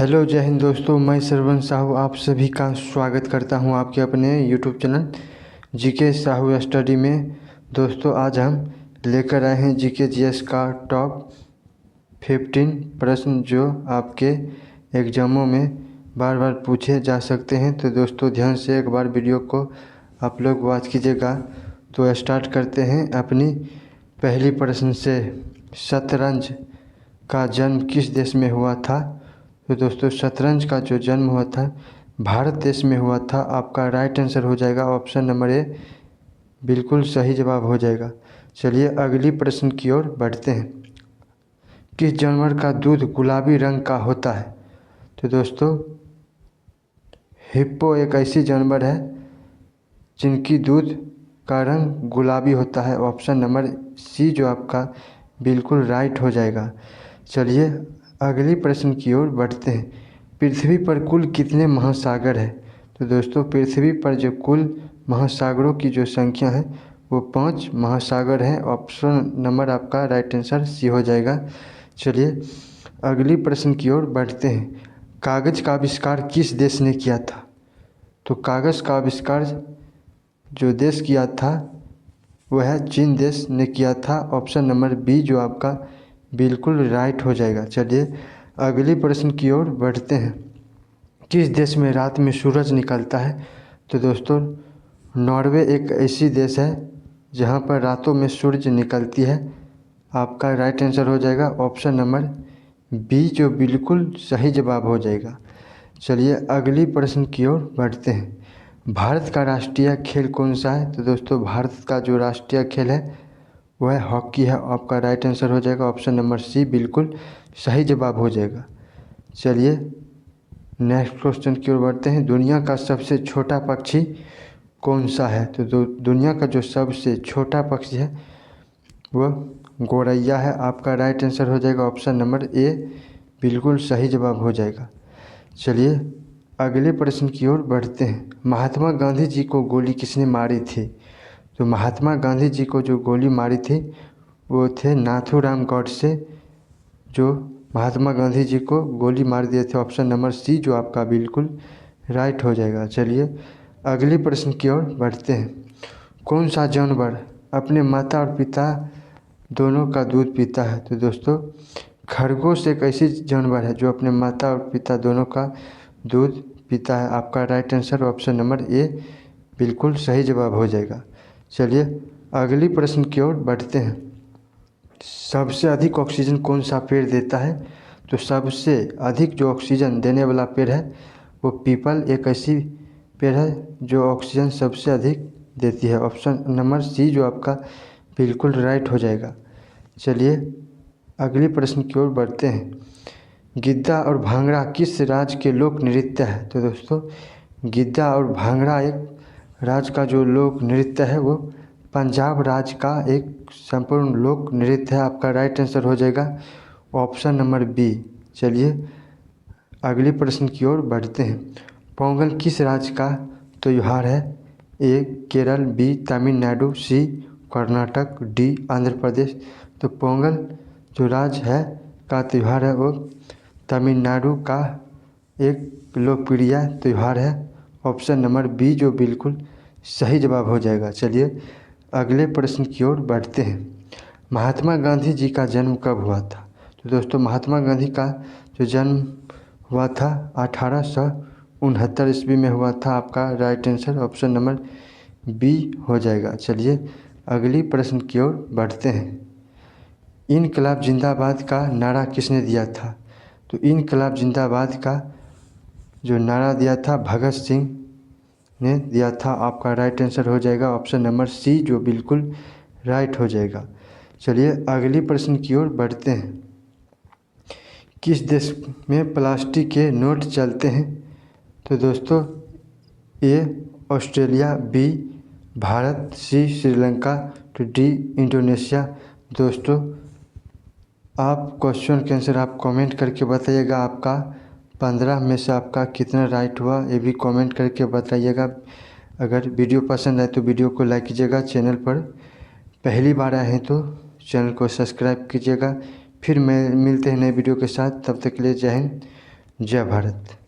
Hello जय हिंद दोस्तों, मैं सरवण साहू आप सभी का स्वागत करता हूं आपके अपने YouTube channel GK Sahu study में। दोस्तों आज हम लेकर आए हैं जीके जीएस का टॉप 15 प्रश्न जो आपके एग्ज़ामों में बार बार पूछे जा सकते हैं। तो दोस्तों ध्यान से एक बार वीडियो को आप लोग वॉच कीजिएगा। तो स्टार्ट करते हैं अपनी पहली प्रश्न से। शतरंज का जन्म किस देश में हुआ था? तो दोस्तों शतरंज का जो जन्म हुआ था भारत देश में हुआ था। आपका राइट आंसर हो जाएगा ऑप्शन नंबर ए, बिल्कुल सही जवाब हो जाएगा। चलिए अगली प्रश्न की ओर बढ़ते हैं। किस जानवर का दूध गुलाबी रंग का होता है? तो दोस्तों हिप्पो एक ऐसी जानवर है जिनकी दूध का रंग गुलाबी होता है। ऑप्शन नंबर सी जो आपका बिल्कुल राइट हो जाएगा। चलिए अगली प्रश्न की ओर बढ़ते हैं। पृथ्वी पर कुल कितने महासागर हैं? तो दोस्तों पृथ्वी पर जो कुल महासागरों की जो संख्या है वो 5 महासागर हैं। ऑप्शन नंबर आपका राइट आंसर सी हो जाएगा। चलिए अगली प्रश्न की ओर बढ़ते हैं। कागज़ का आविष्कार किस देश ने किया था? तो कागज़ का आविष्कार जो देश किया था वह चीन देश ने किया था। ऑप्शन नंबर बी जो आपका बिल्कुल राइट हो जाएगा। चलिए अगली प्रश्न की ओर बढ़ते हैं। किस देश में रात में सूरज निकलता है? तो दोस्तों नॉर्वे एक ऐसी देश है जहां पर रातों में सूरज निकलती है। आपका राइट आंसर हो जाएगा ऑप्शन नंबर बी जो बिल्कुल सही जवाब हो जाएगा। चलिए अगली प्रश्न की ओर बढ़ते हैं। भारत का राष्ट्रीय खेल कौन सा है? तो दोस्तों भारत का जो राष्ट्रीय खेल है वह हॉकी है। आपका राइट आंसर हो जाएगा ऑप्शन नंबर सी, बिल्कुल सही जवाब हो जाएगा। चलिए नेक्स्ट क्वेश्चन की ओर बढ़ते हैं। दुनिया का सबसे छोटा पक्षी कौन सा है? तो दुनिया का जो सबसे छोटा पक्षी है वह गौरैया है। आपका राइट आंसर हो जाएगा ऑप्शन नंबर ए, बिल्कुल सही जवाब हो जाएगा। चलिए अगले प्रश्न की ओर बढ़ते हैं। महात्मा गांधी जी को गोली किसने मारी थी? तो महात्मा गांधी जी को जो गोली मारी थी वो थे नाथूराम गॉडसे, जो महात्मा गांधी जी को गोली मार दिए थे। ऑप्शन नंबर सी जो आपका बिल्कुल राइट हो जाएगा। चलिए अगले प्रश्न की ओर बढ़ते हैं। कौन सा जानवर अपने माता और पिता दोनों का दूध पीता है? तो दोस्तों खरगोश एक ऐसी जानवर है जो अपने माता और पिता दोनों का दूध पीता है। आपका right answer option number A, बिल्कुल सही जवाब हो जाएगा। चलिए अगली प्रश्न की ओर बढ़ते हैं। सबसे अधिक ऑक्सीजन कौन सा पेड़ देता है? तो सबसे अधिक जो ऑक्सीजन देने वाला पेड़ है वो पीपल एक ऐसी पेड़ है जो ऑक्सीजन सबसे अधिक देती है। ऑप्शन नंबर सी जो आपका बिल्कुल राइट हो जाएगा। चलिए अगली प्रश्न की ओर बढ़ते हैं। गिद्दा और भांगड़ा किस राज्य के लोक नृत्य है? तो दोस्तों गिद्दा और भांगड़ा एक राज्य का जो लोक नृत्य है वो पंजाब राज्य का एक संपूर्ण लोक नृत्य है। आपका राइट आंसर हो जाएगा ऑप्शन नंबर बी। चलिए अगले प्रश्न की ओर बढ़ते हैं। पोंगल किस राज्य का त्यौहार है? ए केरल, बी तमिलनाडु, सी कर्नाटक, डी आंध्र प्रदेश। तो पोंगल जो राज्य है का त्यौहार है वो तमिलनाडु का एक लोकप्रिय त्यौहार है। ऑप्शन नंबर बी जो बिल्कुल सही जवाब हो जाएगा। चलिए अगले प्रश्न की ओर बढ़ते हैं। महात्मा गांधी जी का जन्म कब हुआ था? तो दोस्तों महात्मा गांधी का जो जन्म हुआ था 1869 ईस्वी में हुआ था। आपका right answer option number B हो जाएगा। चलिए अगली प्रश्न की ओर बढ़ते हैं। इनकलाब जिंदाबाद का नारा किसने दिया था? तो इनकलाब जिंदाबाद का जो नारा दिया था भगत सिंह ने दिया था। आपका राइट आंसर हो जाएगा ऑप्शन नंबर सी जो बिल्कुल राइट हो जाएगा। चलिए अगली प्रश्न की ओर बढ़ते हैं। किस देश में प्लास्टिक के नोट चलते हैं? तो दोस्तों ए ऑस्ट्रेलिया, बी भारत, सी श्रीलंका, तो डी इंडोनेशिया। दोस्तों आप क्वेश्चन के आंसर आप कमेंट करके बताइएगा। आपका 15 में से आपका कितना राइट हुआ ये भी कमेंट करके बताइएगा। अगर वीडियो पसंद आए तो वीडियो को लाइक कीजिएगा। चैनल पर पहली बार आए हैं तो चैनल को सब्सक्राइब कीजिएगा। फिर मैं मिलते हैं नए वीडियो के साथ। तब तक के लिए जय हिंद, जय भारत।